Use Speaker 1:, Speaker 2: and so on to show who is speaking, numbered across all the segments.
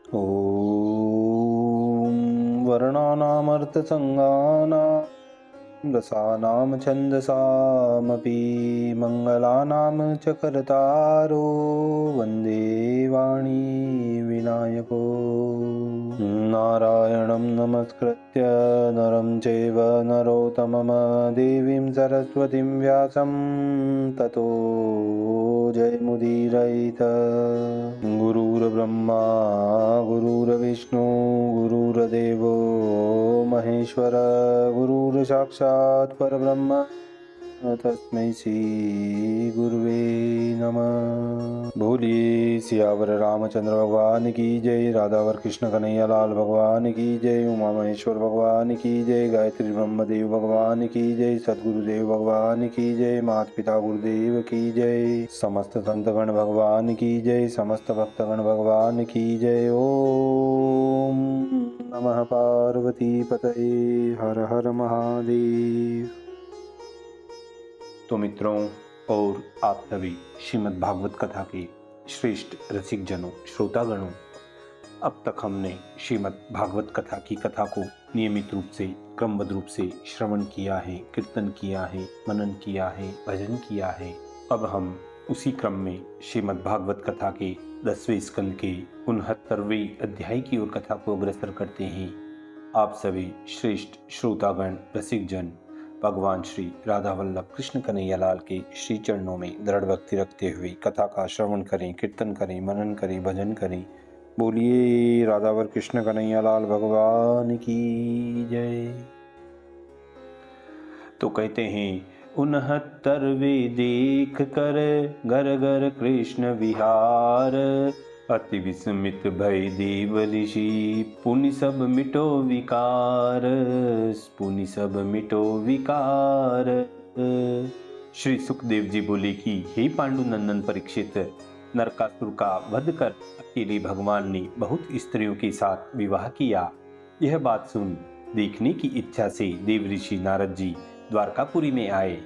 Speaker 1: ॐ वर्णानामर्थसङ्गानां रसानां छन्दसामपि मङ्गलानां च कर्तारो वन्दे वाणी विनायको। नारायणं नमस्कृत्य नरं चैव नरोत्तमं देवीं सरस्वतीं व्यासं ततो जयमुदीरयेत्। गुरुर्ब्रह्मा गुरुर्विष्णु गुरुर्देवो महेश्वर गुरुर्साक्षात् परब्रह्म तस्मै श्री गुरुवे नमः। बोलिए सियावर रामचंद्र भगवान की जय, राधावर कृष्ण कन्हैया लाल भगवान की जय, उमा महेश्वर भगवान की जय, गायत्री ब्रह्मदेव भगवान की जय, सदगुरुदेव भगवान की जय, माता पिता गुरुदेव की जय, समस्त संतगण भगवान की जय, समस्त भक्तगण भगवान की जय। ओम नमः पार्वती पतये, हर हर महादेव। तो मित्रों और आप सभी श्रीमद् भागवत कथा के श्रेष्ठ रसिक जनों, श्रोतागणों, अब तक हमने श्रीमद् भागवत कथा की कथा को नियमित रूप से क्रमबद्ध रूप से श्रवण किया है, कीर्तन किया है, मनन किया है, भजन किया है। अब हम उसी क्रम में श्रीमद् भागवत कथा के 10वें स्कंद के 69वें अध्याय की ओर कथा को अग्रसर करते हैं। आप सभी श्रेष्ठ श्रोतागण रसिक जन भगवान श्री राधा वल्लभ कृष्ण कन्हैया लाल के श्री चरणों में दृढ़ भक्ति रखते हुए कथा का श्रवण करें, कीर्तन करें, मनन करें, भजन करें। बोलिए राधावर कृष्ण कन्हैया लाल भगवान की जय। तो कहते हैं 69वें देख कर घर घर कृष्ण विहार, अति विस्मित भय देव ऋषि पुनि सब मिटो विकार, पुनि सब मिटो विकार। श्री सुखदेव जी बोले कि हे पांडुनंदन परीक्षित, नरकासुर का वध कर अकेले भगवान ने बहुत स्त्रियों के साथ विवाह किया। यह बात सुन देखने की इच्छा से देव ऋषि नारद जी द्वारकापुरी में आए।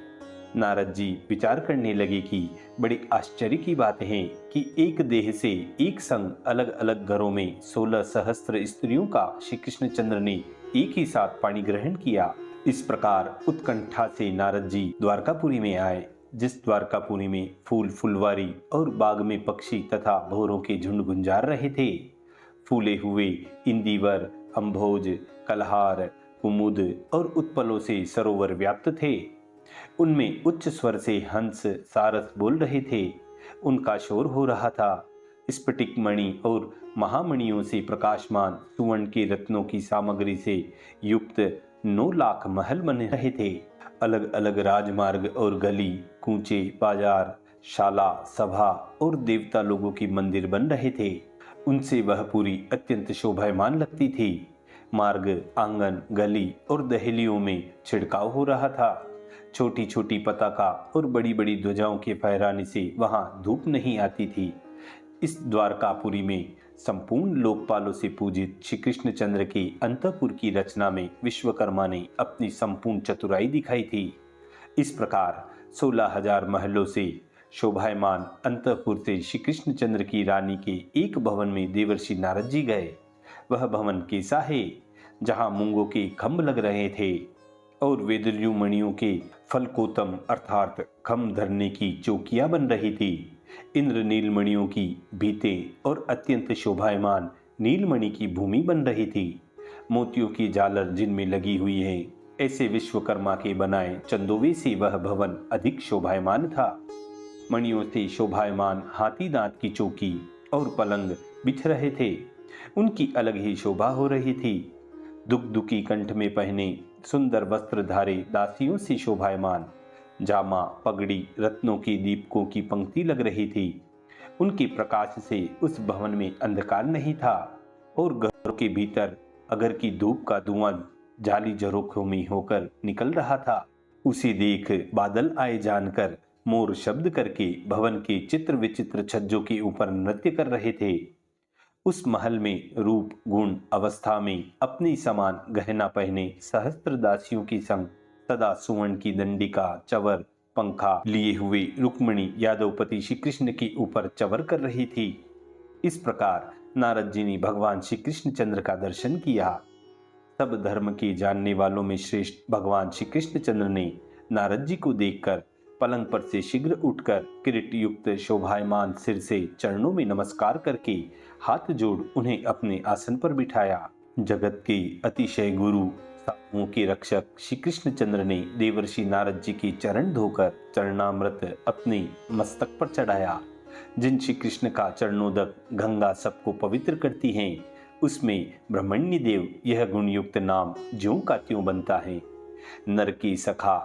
Speaker 1: नारद जी विचार करने लगे कि बड़ी आश्चर्य की बात है कि एक देह से एक संग अलग अलग घरों में 16 सहस्त्र स्त्रियों का श्री कृष्णचंद्र ने एक ही साथ पाणी ग्रहण किया। इस प्रकार उत्कंठा से नारद जी द्वारकापुरी में आए, जिस द्वारकापुरी में फूल फुलवारी और बाग में पक्षी तथा भौरों के झुंड गुंजार रहे थे। फूले हुए इंदिवर, अम्भोज, कलहार, कुमुद और उत्पलों से सरोवर व्याप्त थे। उनमें उच्च स्वर से हंस सारस बोल रहे थे। उनका शोर हो रहा था। स्फटिक मणि और महामणियों से प्रकाशमान सुवर्ण के रत्नों की सामग्री से युक्त 9 लाख महल बने रहे थे। अलग अलग राजमार्ग और गली, कूचे, बाजार, शाला, सभा और देवता लोगों के मंदिर बन रहे थे। उनसे वह पूरी अत्यंत शोभायमान लगती थी। मार्ग, आंगन, गली और दहलियों में छिड़काव हो रहा था। छोटी छोटी पताका और बड़ी बड़ी ध्वजाओं के फहराने से वहां धूप नहीं आती थी। इस द्वारकापुरी में संपूर्ण लोकपालों से पूजित श्री कृष्णचंद्र के अंतःपुर की रचना में विश्वकर्मा ने अपनी संपूर्ण चतुराई दिखाई थी। इस प्रकार 16,000 महलों से शोभायमान अंतःपुर से श्री कृष्णचंद्र की रानी के एक भवन में देवर्षि नारद जी गए। वह भवन कैसा है? जहां मूंगों के खंभ लग रहे थे और वेदल्यू मणियों के फलकोतम अर्थात खम धरने की चौकियां बन रही थी। इंद्र नीलमणियों की भीतें और अत्यंत शोभायमान नीलमणि की भूमि बन रही थी। मोतियों की झालर जिनमें लगी हुई है, ऐसे विश्वकर्मा के बनाए चंदोवे से वह भवन अधिक शोभायमान था। मणियों से शोभायमान हाथी दांत की चौकी और पलंग बिछ रहे थे। उनकी अलग ही शोभा हो रही थी। दुखदुखी कंठ में पहने सुंदर वस्त्रधारे दासियों से शोभायमान जामा, पगड़ी, रत्नों के दीपकों की पंक्ति लग रही थी। उनके प्रकाश से उस भवन में अंधकार नहीं था और घरों के भीतर अगर की धूप का धुआं जाली झरोखों में होकर निकल रहा था। उसे देख बादल आए जानकर मोर शब्द करके भवन के चित्र विचित्र छज्जों के ऊपर नृत्य कर रहे थे। उस महल में रूप, गुण, अवस्था में अपनी समान गहना पहने सहस्त्र दासियों की संग सदा सुवर्ण की दंडिका, चवर, पंखा लिए हुए रुक्मिणी यादवपति श्री कृष्ण के ऊपर चवर कर रही थी। इस प्रकार नारद जी ने भगवान श्री कृष्ण चंद्र का दर्शन किया। सब धर्म के जानने वालों में श्रेष्ठ भगवान श्री कृष्ण चंद्र ने नारद जी को देखकर पलंग पर से शीघ्र उठकर किरीट युक्त शोभायमान सिर से चरणों में नमस्कार करके हाथ जोड़ उन्हें अपने आसन पर बिठाया। जगत के अतिशय गुरु साधुओं के रक्षक श्री कृष्ण चंद्र ने देवर्षि नारद जी की चरण धोकर चरणामृत अपने मस्तक पर चढ़ाया। जिन श्री कृष्ण का चरणोदक गंगा सबको पवित्र करती हैं, उसमें ब्रह्मण्य देव यह गुणयुक्त नाम ज्यों का त्यों बनता है। नर की सखा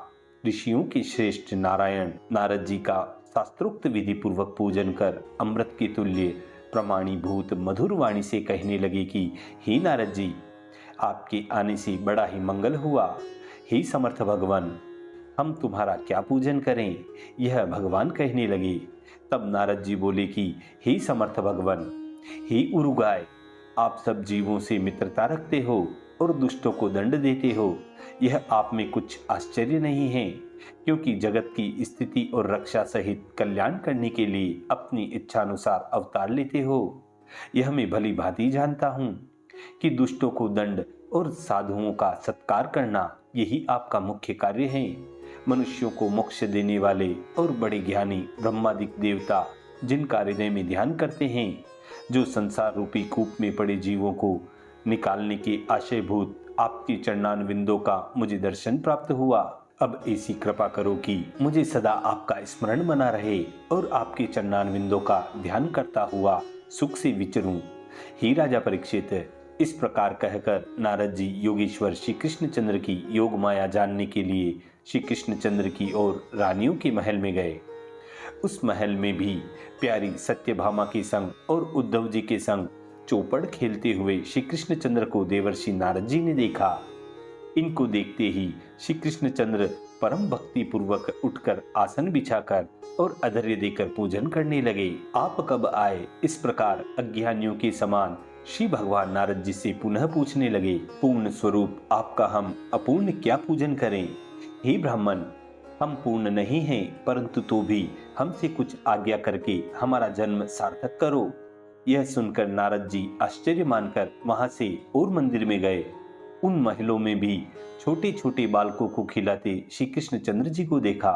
Speaker 1: ऋषियों के श्रेष्ठ नारायण नारद जी का शास्त्रोक्त विधि पूर्वक पूजन कर अमृत के तुल्य प्रमाणीभूत मधुर वाणी से कहने लगे कि हे नारद जी, आपके आने से बड़ा ही मंगल हुआ। हे समर्थ भगवान, हम तुम्हारा क्या पूजन करें? यह भगवान कहने लगे। तब नारद जी बोले कि हे समर्थ भगवान, हे उरुगाय, आप सब जीवों से मित्रता रखते हो और दुष्टों को दंड देते हो। यह आप में कुछ आश्चर्य नहीं है, क्योंकि जगत की स्थिति और रक्षा सहित कल्याण करने के लिए अपनी इच्छानुसार अवतार लेते हो। यह मैं भली भांति जानता हूँ कि दुष्टों को दंड और साधुओं का सत्कार करना यही आपका मुख्य कार्य है। मनुष्यों को मोक्ष देने वाले और बड़े ज्ञानी ब्रह्मादिक देवता जिनका हृदय में ध्यान करते हैं, जो संसार रूपी कूप में पड़े जीवों को निकालने के आशयभूत आपकी चरणारविंदों का मुझे दर्शन प्राप्त हुआ। अब ऐसी कृपा करो कि मुझे सदा आपका स्मरण बना रहे और आपके चरणारविंदों का ध्यान करता हुआ सुख से विचरूं। हे राजा परीक्षित, इस प्रकार कहकर नारद जी योगेश्वर श्री कृष्ण चंद्र की योग माया जानने के लिए श्री कृष्ण चंद्र की ओर रानियों के महल में गए। उस महल में भी प्यारी सत्यभामा के संग और उद्धव जी के संग चौपड़ खेलते हुए श्री कृष्ण चंद्र को देवर्षि नारद जी ने देखा। इनको देखते ही श्री कृष्ण चंद्र परम भक्ति पूर्वक उठकर आसन बिछाकर और अधर्य देकर पूजन करने लगे। आप कब आए? इस प्रकार अज्ञानियों के समान श्री भगवान नारद जी से पुनः पूछने लगे। पूर्ण स्वरूप आपका हम अपूर्ण क्या पूजन करें? हे ब्राह्मण, हम पूर्ण नहीं हैं, परंतु तो भी हमसे कुछ आज्ञा करके हमारा जन्म सार्थक करो। यह सुनकर नारद जी आश्चर्य मानकर वहां से और मंदिर में गए। उन महलों में भी छोटे छोटे बालकों को खिलाते श्री कृष्ण चंद्र जी को देखा।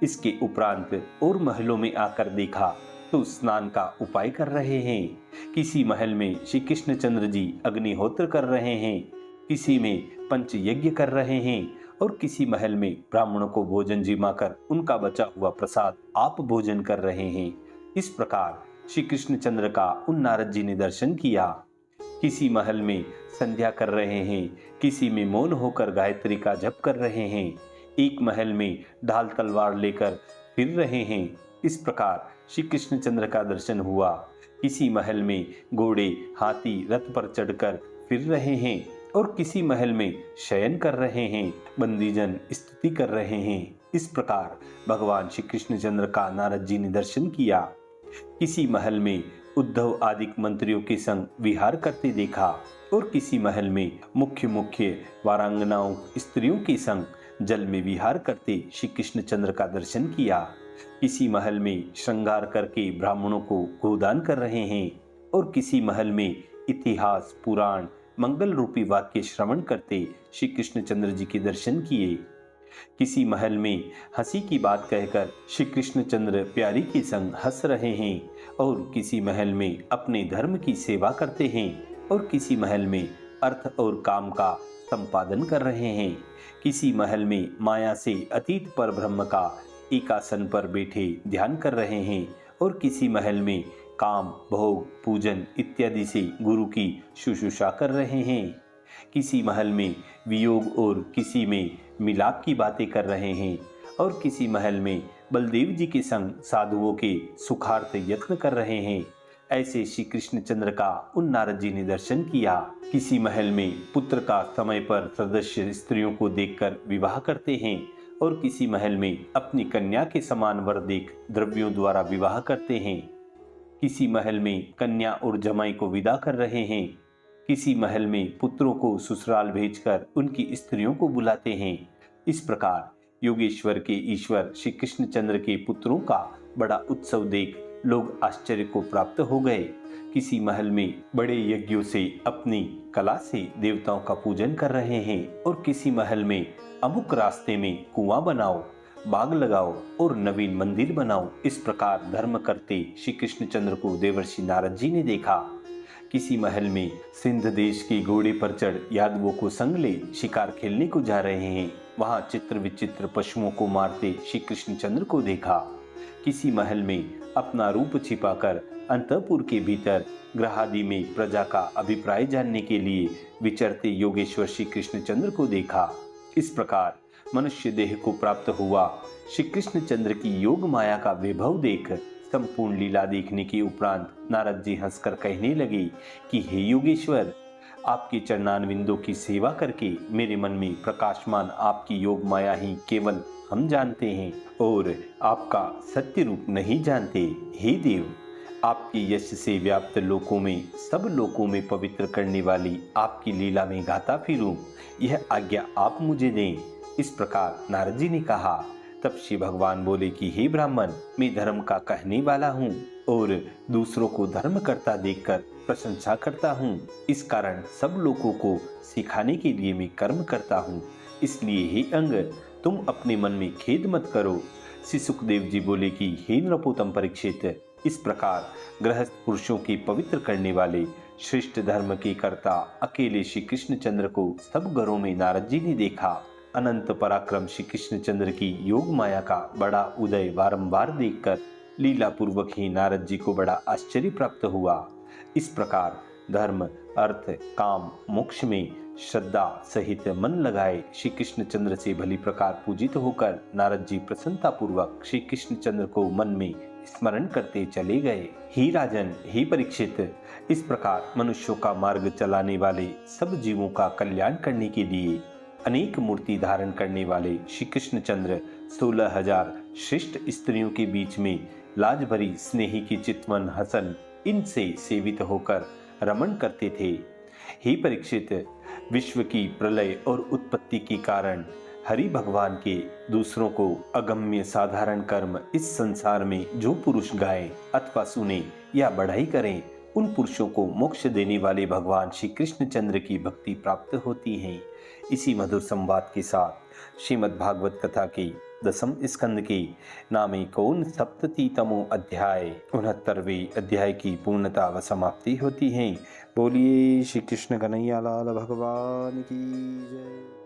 Speaker 1: इसके उपरांत और महलों में आकर देखा तो स्नान का उपाय कर रहे हैं। किसी महल में श्री कृष्ण चंद्र जी अग्निहोत्र कर रहे हैं, किसी में पंच यज्ञ कर रहे हैं और किसी महल में ब्राह्मणों को भोजन जिमाकर उनका बचा हुआ प्रसाद आप भोजन कर रहे हैं। इस प्रकार श्री कृष्ण चंद्र का उन नारद जी ने दर्शन किया। किसी महल में संध्या कर रहे हैं, किसी में मौन होकर गायत्री का जप कर रहे हैं, एक महल में ढाल तलवार लेकर फिर रहे हैं। इस प्रकार श्री कृष्ण चंद्र का दर्शन हुआ। किसी महल में घोड़े हाथी रथ पर चढ़कर फिर रहे हैं और किसी महल में शयन कर रहे हैं, बंदीजन स्तुति कर रहे हैं। इस प्रकार भगवान श्री कृष्ण चंद्र का नारद जी ने दर्शन किया। किसी महल में उद्धव आदि मंत्रियों के संग विहार करते देखा और किसी महल में मुख्य मुख्य वारांगनाओं स्त्रियों के संग जल में विहार करते श्री कृष्ण चंद्र का दर्शन किया। किसी महल में श्रृंगार करके ब्राह्मणों को गोदान कर रहे हैं और किसी महल में इतिहास पुराण मंगल रूपी वाक्य श्रवण करते श्री कृष्ण चंद्र जी के दर्शन किए। किसी महल में हंसी की बात कहकर श्री कृष्ण चंद्र प्यारी के संग हंस रहे हैं और किसी महल में अपने धर्म की सेवा करते हैं और किसी महल में अर्थ और काम का संपादन कर रहे हैं। किसी महल में माया से अतीत पर ब्रह्म का एकासन पर बैठे ध्यान कर रहे हैं और किसी महल में काम भोग पूजन इत्यादि से गुरु की शुश्रूषा कर रहे हैं। किसी महल में वियोग और किसी में मिलाप की बातें कर रहे हैं और किसी महल में बलदेव जी के संग साधुओं के सुखार्थ यत्न कर रहे हैं। ऐसे श्री कृष्ण चंद्र का उन नारद जी ने दर्शन किया। किसी महल में पुत्र का समय पर सदस्य स्त्रियों को देखकर विवाह करते हैं और किसी महल में अपनी कन्या के समान वर देख द्रव्यों द्वारा विवाह करते हैं। किसी महल में कन्या और जमाई को विदा कर रहे हैं। किसी महल में पुत्रों को ससुराल भेजकर उनकी स्त्रियों को बुलाते हैं। इस प्रकार योगेश्वर के ईश्वर श्री कृष्ण चंद्र के पुत्रों का बड़ा उत्सव देख लोग आश्चर्य को प्राप्त हो गए। किसी महल में बड़े यज्ञों से अपनी कला से देवताओं का पूजन कर रहे हैं और किसी महल में अमुक रास्ते में कुआं बनाओ, बाग लगाओ और नवीन मंदिर बनाओ। इस प्रकार धर्म करते श्री कृष्णचंद्र को देवर्षि नारद जी ने देखा। किसी महल में सिंध देश के घोड़े पर चढ़ यादवों को संग ले शिकार खेलने को जा रहे हैं। वहां चित्र विचित्र पशुओं को मारते श्री कृष्णचंद्र को देखा। किसी महल में अपना रूप छिपाकर अंतःपुर के भीतर गृहादि में प्रजा का अभिप्राय जानने के लिए विचरते योगेश्वर श्री कृष्णचंद्र को देखा। इस प्रकार मनुष्य देह को प्राप्त हुआ श्री कृष्णचंद्र की योग माया का वैभव देख संपूर्ण लीला देखने के उपरांत नारद जी हंसकर कहने लगे कि हे योगेश्वर, आपके चरणारविंदों की सेवा करके मेरे मन में प्रकाशमान आपकी योग माया ही केवल हम जानते हैं और आपका सत्य रूप नहीं जानते। हे देव, आपके यश से व्याप्त लोकों में सब लोकों में पवित्र करने वाली आपकी लीला में गाता फिरूं, यह आज्ञा आप मुझे दें। इस प्रकार नारद जी ने कहा। तब श्री भगवान बोले कि हे ब्राह्मण, मैं धर्म का कहने वाला हूँ और दूसरों को धर्म करता देखकर प्रशंसा करता हूँ। इस कारण सब लोगों को सिखाने के लिए मैं कर्म करता हूँ। इसलिए हे अंग, तुम अपने मन में खेद मत करो। श्री सुखदेव जी बोले कि हे नृपोत्तम परीक्षित, इस प्रकार गृहस्थ पुरुषों के पवित्र करने वाले श्रेष्ठ धर्म के कर्ता अकेले श्री कृष्णचंद्र को सब घरों में नारद जी ने देखा। अनंत पराक्रम श्री कृष्णचंद्र की योग माया का बड़ा उदय बारंबार देखकर लीला पूर्वक ही नारद जी को बड़ा आश्चर्य प्राप्त हुआ। इस प्रकार धर्म, अर्थ, काम, मोक्ष में श्रद्धा सहित मन लगाए श्री कृष्णचंद्र से भली प्रकार पूजित होकर नारद जी प्रसन्नता पूर्वक श्री कृष्णचंद्र को मन में स्मरण करते चले गए। हे राजन, हे परीक्षित, इस प्रकार मनुष्यों का मार्ग चलाने वाले सब जीवों का कल्याण करने के लिए अनेक मूर्ति धारण करने वाले श्री कृष्णचंद्र 16,000 श्रेष्ठ स्त्रियों के बीच में लाज भरी स्नेही की चितवन हसन इनसे सेवित होकर रमण करते थे। हे परीक्षित, विश्व की प्रलय और उत्पत्ति के कारण हरि भगवान के दूसरों को अगम्य साधारण कर्म इस संसार में जो पुरुष गाएं अथवा सुने या बढ़ाई करें, उन पुरुषों को मोक्ष देने वाले भगवान श्री कृष्णचंद्र की भक्ति प्राप्त होती है। इसी मधुर संवाद के साथ श्रीमद् भागवत कथा की 10वें स्कंद के नामेकोन सप्ततितमो अध्याय 69वें अध्याय की पूर्णता व समाप्ति होती है। बोलिए श्री कृष्ण कन्हैया लाल भगवान की जय।